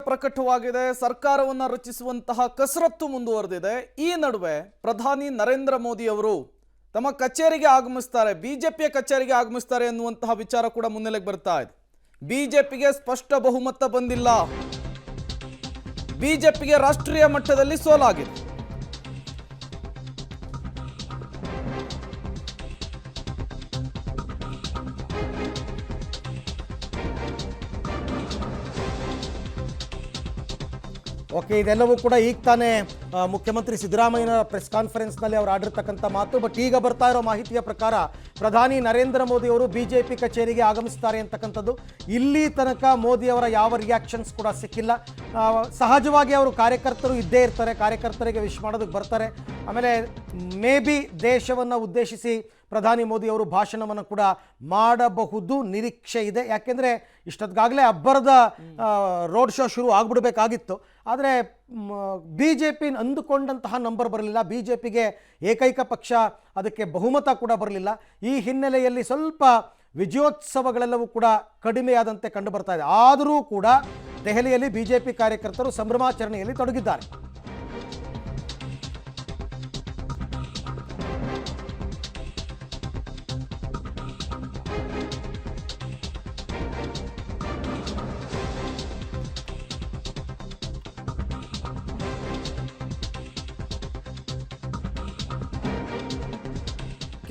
ಪ್ರಕಟವಾಗಿದೆ. ಸರ್ಕಾರವನ್ನು ರಚಿಸುವಂತಹ ಕಸರತ್ತು ಮುಂದುವರೆದಿದೆ. ಈ ನಡುವೆ ಪ್ರಧಾನಿ ನರೇಂದ್ರ ಮೋದಿ ಅವರು ತಮ್ಮ ಕಚೇರಿಗೆ ಆಗಮಿಸ್ತಾರೆ, ಬಿಜೆಪಿಯ ಕಚೇರಿಗೆ ಆಗಮಿಸ್ತಾರೆ ಎನ್ನುವಂತಹ ವಿಚಾರ ಕೂಡ ಮುನ್ನೆಲೆಗೆ ಬರ್ತಾ ಇದೆ. ಬಿಜೆಪಿಗೆ ಸ್ಪಷ್ಟ ಬಹುಮತ ಬಂದಿಲ್ಲ, ಬಿಜೆಪಿಗೆ ರಾಷ್ಟ್ರೀಯ ಮಟ್ಟದಲ್ಲಿ ಸೋಲಾಗಿದೆ. ಓಕೆ, ಇದೆಲ್ಲವೂ ಕೂಡ ಈಗ ತಾನೇ ಮುಖ್ಯಮಂತ್ರಿ ಸಿದ್ದರಾಮಯ್ಯನ ಪ್ರೆಸ್ ಕಾನ್ಫರೆನ್ಸ್ನಲ್ಲಿ ಅವರು ಆಡಿರ್ತಕ್ಕಂಥ ಮಾತು. ಬಟ್ ಈಗ ಬರ್ತಾ ಇರೋ ಮಾಹಿತಿಯ ಪ್ರಕಾರ ಪ್ರಧಾನಿ ನರೇಂದ್ರ ಮೋದಿ ಅವರು ಬಿಜೆಪಿ ಕಚೇರಿಗೆ ಆಗಮಿಸ್ತಾರೆ ಅಂತಕ್ಕಂಥದ್ದು. ಇಲ್ಲಿ ತನಕ ಮೋದಿಯವರ ಯಾವ ರಿಯಾಕ್ಷನ್ಸ್ ಕೂಡ ಸಿಕ್ಕಿಲ್ಲ. ಸಹಜವಾಗಿ ಅವರು ಕಾರ್ಯಕರ್ತರು ಇದ್ದೇ ಇರ್ತಾರೆ, ಕಾರ್ಯಕರ್ತರಿಗೆ ವಿಶ್ ಮಾಡೋದಕ್ಕೆ ಬರ್ತಾರೆ. ಆಮೇಲೆ ಮೇ ಬಿ ದೇಶವನ್ನು ಉದ್ದೇಶಿಸಿ ಪ್ರಧಾನಿ ಮೋದಿ ಅವರು ಭಾಷಣವನ್ನು ಕೂಡ ಮಾಡಬಹುದು, ನಿರೀಕ್ಷೆ ಇದೆ. ಯಾಕೆಂದರೆ ಇಷ್ಟೊತ್ತಿಗಾಗಲೇ ಅಬ್ಬರದ ರೋಡ್ ಶೋ ಶುರು ಆಗ್ಬಿಡ್ಬೇಕಾಗಿತ್ತು. ಆದರೆ ಬಿ ಜೆ ಪಿ ಅಂದುಕೊಂಡಂತಹ ನಂಬರ್ ಬರಲಿಲ್ಲ, ಬಿ ಜೆ ಪಿಗೆ ಏಕೈಕ ಪಕ್ಷ, ಅದಕ್ಕೆ ಬಹುಮತ ಕೂಡ ಬರಲಿಲ್ಲ. ಈ ಹಿನ್ನೆಲೆಯಲ್ಲಿ ಸ್ವಲ್ಪ ವಿಜಯೋತ್ಸವಗಳೆಲ್ಲವೂ ಕೂಡ ಕಡಿಮೆಯಾದಂತೆ ಕಂಡು ಬರ್ತಾ ಇದೆ. ಆದರೂ ಕೂಡ ದೆಹಲಿಯಲ್ಲಿ ಬಿ ಜೆ ಪಿ ಕಾರ್ಯಕರ್ತರು ಸಂಭ್ರಮಾಚರಣೆಯಲ್ಲಿ ತೊಡಗಿದ್ದಾರೆ.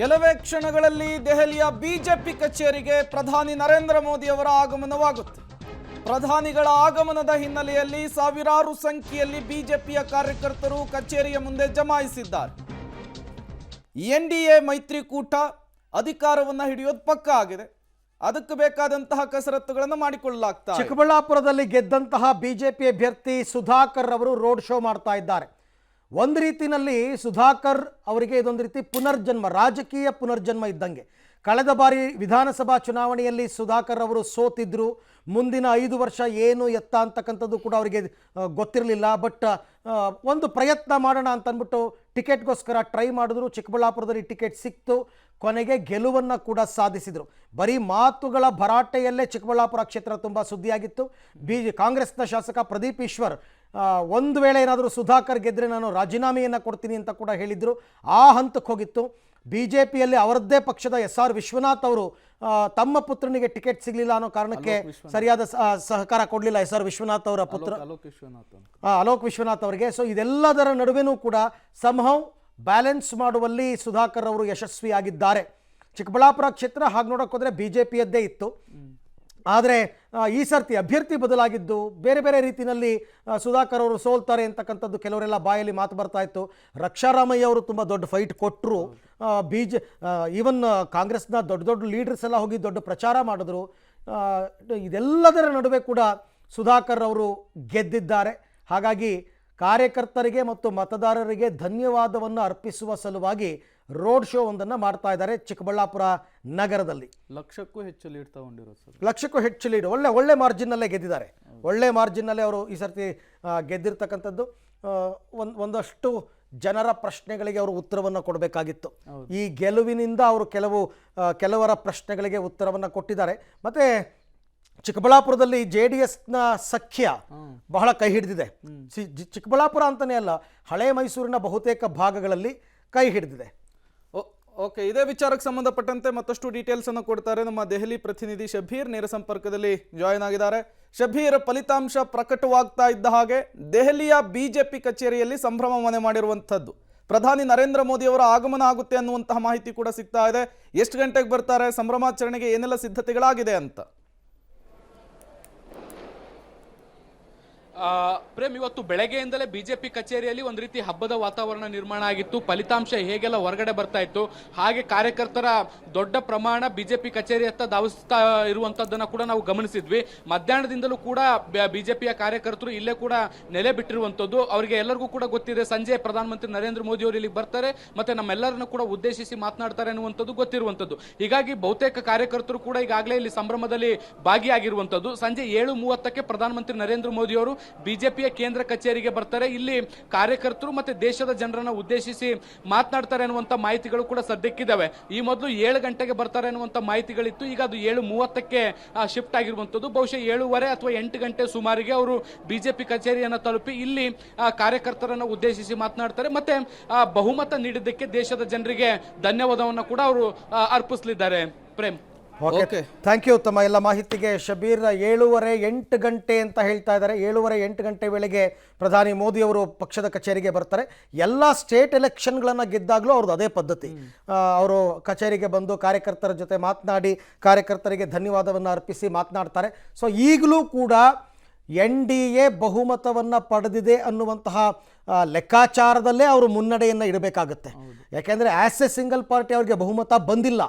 ಕೆಲವೇ ಕ್ಷಣಗಳಲ್ಲಿ ದೆಹಲಿಯ ಬಿಜೆಪಿ ಕಚೇರಿಗೆ ಪ್ರಧಾನಿ ನರೇಂದ್ರ ಮೋದಿ ಅವರ ಆಗಮನವಾಗುತ್ತೆ. ಪ್ರಧಾನಿಗಳ ಆಗಮನದ ಹಿನ್ನೆಲೆಯಲ್ಲಿ ಸಾವಿರಾರು ಸಂಖ್ಯೆಯಲ್ಲಿ ಬಿಜೆಪಿಯ ಕಾರ್ಯಕರ್ತರು ಕಚೇರಿಯ ಮುಂದೆ ಜಮಾಯಿಸಿದ್ದಾರೆ. ಎನ್ಡಿಎ ಮೈತ್ರಿಕೂಟ ಅಧಿಕಾರವನ್ನು ಹಿಡಿಯೋದು ಪಕ್ಕಾ ಆಗಿದೆ. ಅದಕ್ಕೆ ಬೇಕಾದಂತಹ ಕಸರತ್ತುಗಳನ್ನು ಮಾಡಿಕೊಳ್ಳಲಾಗ್ತಾ. ಚಿಕ್ಕಬಳ್ಳಾಪುರದಲ್ಲಿ ಗೆದ್ದಂತಹ ಬಿಜೆಪಿ ಅಭ್ಯರ್ಥಿ ಸುಧಾಕರ್ ಅವರು ರೋಡ್ ಶೋ ಮಾಡ್ತಾ ಇದ್ದಾರೆ. ಒಂದು ರೀತಿಯಲ್ಲಿ ಸುಧಾಕರ್ ಅವರಿಗೆ ಇದೊಂದು ರೀತಿ ಪುನರ್ಜನ್ಮ, ರಾಜಕೀಯ ಪುನರ್ಜನ್ಮ ಇದ್ದಂಗೆ. ಕಳೆದ ಬಾರಿ ವಿಧಾನಸಭಾ ಚುನಾವಣೆಯಲ್ಲಿ ಸುಧಾಕರ್ ಅವರು ಸೋತಿದ್ರು. ಮುಂದಿನ 5 ವರ್ಷ ಏನು ಎತ್ತ ಅಂತಕ್ಕಂಥದ್ದು ಕೂಡ ಅವರಿಗೆ ಗೊತ್ತಿರಲಿಲ್ಲ. ಬಟ್ ಒಂದು ಪ್ರಯತ್ನ ಮಾಡೋಣ ಅಂತಂದ್ಬಿಟ್ಟು ಟಿಕೆಟ್ಗೋಸ್ಕರ ಟ್ರೈ ಮಾಡಿದ್ರು. ಚಿಕ್ಕಬಳ್ಳಾಪುರದಲ್ಲಿ ಟಿಕೆಟ್ ಸಿಕ್ತು, ಕೊನೆಗೆ ಗೆಲುವನ್ನು ಕೂಡ ಸಾಧಿಸಿದರು. ಬರೀ ಮಾತುಗಳ ಭರಾಟೆಯಲ್ಲೇ ಚಿಕ್ಕಬಳ್ಳಾಪುರ ಕ್ಷೇತ್ರ ತುಂಬ ಸುದ್ದಿಯಾಗಿತ್ತು. ಕಾಂಗ್ರೆಸ್ನ ಶಾಸಕ ಪ್ರದೀಪ್ ಈಶ್ವರ್ ಒಂದು ವೇಳೆ ಏನಾದರೂ ಸುಧಾಕರ್ ಗೆದ್ದರೆ ನಾನು ರಾಜೀನಾಮೆಯನ್ನು ಕೊಡ್ತೀನಿ ಅಂತ ಕೂಡ ಹೇಳಿದರು. ಆ ಹಂತಕ್ಕೆ ಹೋಗಿತ್ತು. ಬಿ ಜೆ ಪಿಯಲ್ಲಿ ಅವರದ್ದೇ ಪಕ್ಷದ SR ವಿಶ್ವನಾಥ್ ಅವರು ತಮ್ಮ ಪುತ್ರನಿಗೆ ಟಿಕೆಟ್ ಸಿಗಲಿಲ್ಲ ಅನ್ನೋ ಕಾರಣಕ್ಕೆ ಸರಿಯಾದ ಸಹಕಾರ ಕೊಡಲಿಲ್ಲ SR ವಿಶ್ವನಾಥ್ ಅವರ ಪುತ್ರ ಅಲೋಕ್ ವಿಶ್ವನಾಥ್ ಅವರಿಗೆ. ಸೊ ಇದೆಲ್ಲದರ ನಡುವೆನೂ ಕೂಡ ಸಂಹೌ ಬ್ಯಾಲೆನ್ಸ್ ಮಾಡುವಲ್ಲಿ ಸುಧಾಕರ್ ಅವರು ಯಶಸ್ವಿಯಾಗಿದ್ದಾರೆ. ಚಿಕ್ಕಬಳ್ಳಾಪುರ ಕ್ಷೇತ್ರ ಹಾಗೆ ನೋಡೋಕೆ ಹೋದರೆ ಬಿ ಜೆ ಪಿಯದ್ದೇ ಇತ್ತು. ಆದರೆ ಈ ಸರ್ತಿ ಅಭ್ಯರ್ಥಿ ಬದಲಾಗಿದ್ದು ಬೇರೆ ಬೇರೆ ರೀತಿಯಲ್ಲಿ ಸುಧಾಕರ್ ಅವರು ಸೋಲ್ತಾರೆ ಅಂತಕ್ಕಂಥದ್ದು ಕೆಲವರೆಲ್ಲ ಬಾಯಲ್ಲಿ ಮಾತು ಬರ್ತಾ ಇತ್ತು. ರಕ್ಷಾರಾಮಯ್ಯ ಅವರು ತುಂಬ ದೊಡ್ಡ ಫೈಟ್ ಕೊಟ್ಟರು. ಈವನ್ ಕಾಂಗ್ರೆಸ್ನ ದೊಡ್ಡ ದೊಡ್ಡ ಲೀಡರ್ಸ್ ಎಲ್ಲ ಹೋಗಿ ದೊಡ್ಡ ಪ್ರಚಾರ ಮಾಡಿದ್ರು. ಇದೆಲ್ಲದರ ನಡುವೆ ಕೂಡ ಸುಧಾಕರ್ ಅವರು ಗೆದ್ದಿದ್ದಾರೆ. ಹಾಗಾಗಿ ಕಾರ್ಯಕರ್ತರಿಗೆ ಮತ್ತು ಮತದಾರರಿಗೆ ಧನ್ಯವಾದವನ್ನು ಅರ್ಪಿಸುವ ಸಲುವಾಗಿ ರೋಡ್ ಶೋ ಒಂದನ್ನು ಮಾಡ್ತಾ ಇದ್ದಾರೆ ಚಿಕ್ಕಬಳ್ಳಾಪುರ ನಗರದಲ್ಲಿ. ಲಕ್ಷಕ್ಕೂ ಹೆಚ್ಚು ಲೀಡ್ ತಗೊಂಡಿರೋದು ಸರ್, ಲಕ್ಷಕ್ಕೂ ಹೆಚ್ಚು ಲೀಡ್, ಒಳ್ಳೆ ಮಾರ್ಜಿನ್ನಲ್ಲೇ ಗೆದ್ದಿದ್ದಾರೆ. ಒಳ್ಳೆ ಮಾರ್ಜಿನ್ನಲ್ಲೇ ಅವರು ಈ ಸರ್ತಿ ಗೆದ್ದಿರ್ತಕ್ಕಂಥದ್ದು. ಒಂದಷ್ಟು ಜನರ ಪ್ರಶ್ನೆಗಳಿಗೆ ಅವರು ಉತ್ತರವನ್ನು ಕೊಡಬೇಕಾಗಿತ್ತು. ಈ ಗೆಲುವಿನಿಂದ ಅವರು ಕೆಲವರ ಪ್ರಶ್ನೆಗಳಿಗೆ ಉತ್ತರವನ್ನು ಕೊಟ್ಟಿದ್ದಾರೆ. ಮತ್ತು ಚಿಕ್ಕಬಳ್ಳಾಪುರದಲ್ಲಿ JDSನ ಸಖ್ಯ ಬಹಳ ಕೈ ಹಿಡಿದಿದೆ. ಚಿಕ್ಕಬಳ್ಳಾಪುರ ಅಂತಲೇ ಅಲ್ಲ, ಹಳೆ ಮೈಸೂರಿನ ಬಹುತೇಕ ಭಾಗಗಳಲ್ಲಿ ಕೈ ಹಿಡಿದಿದೆ. ಓಕೆ, ಇದೇ ವಿಚಾರಕ್ಕೆ ಸಂಬಂಧಪಟ್ಟಂತೆ ಮತ್ತಷ್ಟು ಡೀಟೇಲ್ಸ್ ಅನ್ನು ಕೊಡ್ತಾರೆ ನಮ್ಮ ದೆಹಲಿ ಪ್ರತಿನಿಧಿ ಶಬೀರ್. ನೇರ ಸಂಪರ್ಕದಲ್ಲಿ ಜಾಯಿನ್ ಆಗಿದ್ದಾರೆ. ಶಬೀರ್, ಫಲಿತಾಂಶ ಪ್ರಕಟವಾಗ್ತಾ ಇದ್ದ ಹಾಗೆ ದೆಹಲಿಯ ಬಿಜೆಪಿ ಕಚೇರಿಯಲ್ಲಿ ಸಂಭ್ರಮ ಮನೆ ಮಾಡಿರುವಂಥದ್ದು. ಪ್ರಧಾನಿ ನರೇಂದ್ರ ಮೋದಿ ಅವರ ಆಗಮನ ಆಗುತ್ತೆ ಅನ್ನುವಂತಹ ಮಾಹಿತಿ ಕೂಡ ಸಿಗ್ತಾ ಇದೆ. ಎಷ್ಟು ಗಂಟೆಗೆ ಬರ್ತಾರೆ, ಸಂಭ್ರಮಾಚರಣೆಗೆ ಏನೆಲ್ಲ ಸಿದ್ಧತೆಗಳಾಗಿದೆ ಅಂತ? ಪ್ರೇಮ್, ಇವತ್ತು ಬೆಳಗ್ಗೆಯಿಂದಲೇ ಬಿಜೆಪಿ ಕಚೇರಿಯಲ್ಲಿ ಒಂದು ರೀತಿ ಹಬ್ಬದ ವಾತಾವರಣ ನಿರ್ಮಾಣ ಆಗಿತ್ತು. ಫಲಿತಾಂಶ ಹೇಗೆಲ್ಲ ಹೊರಗಡೆ ಬರ್ತಾ ಇತ್ತು, ಹಾಗೆ ಕಾರ್ಯಕರ್ತರ ದೊಡ್ಡ ಪ್ರಮಾಣ ಬಿಜೆಪಿ ಕಚೇರಿಯತ್ತ ಧಾವಿಸ್ತಾ ಇರುವಂತದ್ದನ್ನ ಕೂಡ ನಾವು ಗಮನಿಸಿದ್ವಿ. ಮಧ್ಯಾಹ್ನದಿಂದಲೂ ಕೂಡ ಬಿಜೆಪಿಯ ಕಾರ್ಯಕರ್ತರು ಇಲ್ಲೇ ಕೂಡ ನೆಲೆ ಬಿಟ್ಟಿರುವಂತದ್ದು. ಅವರಿಗೆ ಎಲ್ಲರಿಗೂ ಕೂಡ ಗೊತ್ತಿದೆ, ಸಂಜೆ ಪ್ರಧಾನಮಂತ್ರಿ ನರೇಂದ್ರ ಮೋದಿ ಅವರು ಇಲ್ಲಿಗೆ ಬರ್ತಾರೆ, ಮತ್ತೆ ನಮ್ಮೆಲ್ಲರನ್ನು ಕೂಡ ಉದ್ದೇಶಿಸಿ ಮಾತನಾಡ್ತಾರೆ ಅನ್ನುವಂಥದ್ದು ಗೊತ್ತಿರುವಂತದ್ದು. ಹೀಗಾಗಿ ಬಹುತೇಕ ಕಾರ್ಯಕರ್ತರು ಕೂಡ ಈಗಾಗಲೇ ಇಲ್ಲಿ ಸಂಭ್ರಮದಲ್ಲಿ ಭಾಗಿಯಾಗಿರುವಂತದ್ದು. ಸಂಜೆ 7:30ಕ್ಕೆ ಪ್ರಧಾನಮಂತ್ರಿ ನರೇಂದ್ರ ಮೋದಿ ಅವರು ಬಿಜೆಪಿಯ ಕೇಂದ್ರ ಕಚೇರಿಗೆ ಬರ್ತಾರೆ. ಇಲ್ಲಿ ಕಾರ್ಯಕರ್ತರು ಮತ್ತೆ ದೇಶದ ಜನರನ್ನ ಉದ್ದೇಶಿಸಿ ಮಾತನಾಡ್ತಾರೆ ಅನ್ನುವಂತ ಮಾಹಿತಿಗಳು ಕೂಡ ಸದ್ಯಕ್ಕಿದ್ದಾವೆ. ಈ ಮೊದಲು 7 ಗಂಟೆಗೆ ಬರ್ತಾರೆ ಅನ್ನುವಂತ ಮಾಹಿತಿಗಳಿತ್ತು. ಈಗ ಅದು 7:30ಕ್ಕೆ ಶಿಫ್ಟ್ ಆಗಿರುವಂತದ್ದು. ಬಹುಶಃ 7:15 ಅಥವಾ 8 ಗಂಟೆ ಸುಮಾರಿಗೆ ಅವರು ಬಿಜೆಪಿ ಕಚೇರಿಯನ್ನು ತಲುಪಿ ಇಲ್ಲಿ ಕಾರ್ಯಕರ್ತರನ್ನು ಉದ್ದೇಶಿಸಿ ಮಾತನಾಡ್ತಾರೆ. ಮತ್ತೆ ಬಹುಮತ ನೀಡಿದ್ದಕ್ಕೆ ದೇಶದ ಜನರಿಗೆ ಧನ್ಯವಾದವನ್ನು ಕೂಡ ಅವರು ಅರ್ಪಿಸಲಿದ್ದಾರೆ. ಪ್ರೇಮ್. ಓಕೆ, ಥ್ಯಾಂಕ್ ಯು ತಮ್ಮ ಎಲ್ಲ ಮಾಹಿತಿಗೆ. ಶಬೀರ್ 7:30-8 ಗಂಟೆ ಅಂತ ಹೇಳ್ತಾ ಇದ್ದಾರೆ. 7:30-8 ಗಂಟೆ ವೇಳೆಗೆ ಪ್ರಧಾನಿ ಮೋದಿಯವರು ಪಕ್ಷದ ಕಚೇರಿಗೆ ಬರ್ತಾರೆ. ಎಲ್ಲ ಸ್ಟೇಟ್ ಎಲೆಕ್ಷನ್ಗಳನ್ನು ಗೆದ್ದಾಗಲೂ ಅವ್ರದ್ದು ಅದೇ ಪದ್ಧತಿ. ಅವರು ಕಚೇರಿಗೆ ಬಂದು ಕಾರ್ಯಕರ್ತರ ಜೊತೆ ಮಾತನಾಡಿ ಕಾರ್ಯಕರ್ತರಿಗೆ ಧನ್ಯವಾದವನ್ನು ಅರ್ಪಿಸಿ ಮಾತನಾಡ್ತಾರೆ. ಸೊ ಈಗಲೂ ಕೂಡ NDA ಬಹುಮತವನ್ನು ಪಡೆದಿದೆ ಅನ್ನುವಂತಹ ಲೆಕ್ಕಾಚಾರದಲ್ಲೇ ಅವರು ಮುನ್ನಡೆಯನ್ನು ಇಡಬೇಕಾಗುತ್ತೆ. ಯಾಕೆಂದರೆ ಆ್ಯಸ್ ಎ ಸಿಂಗಲ್ ಪಾರ್ಟಿ ಅವರಿಗೆ ಬಹುಮತ ಬಂದಿಲ್ಲ.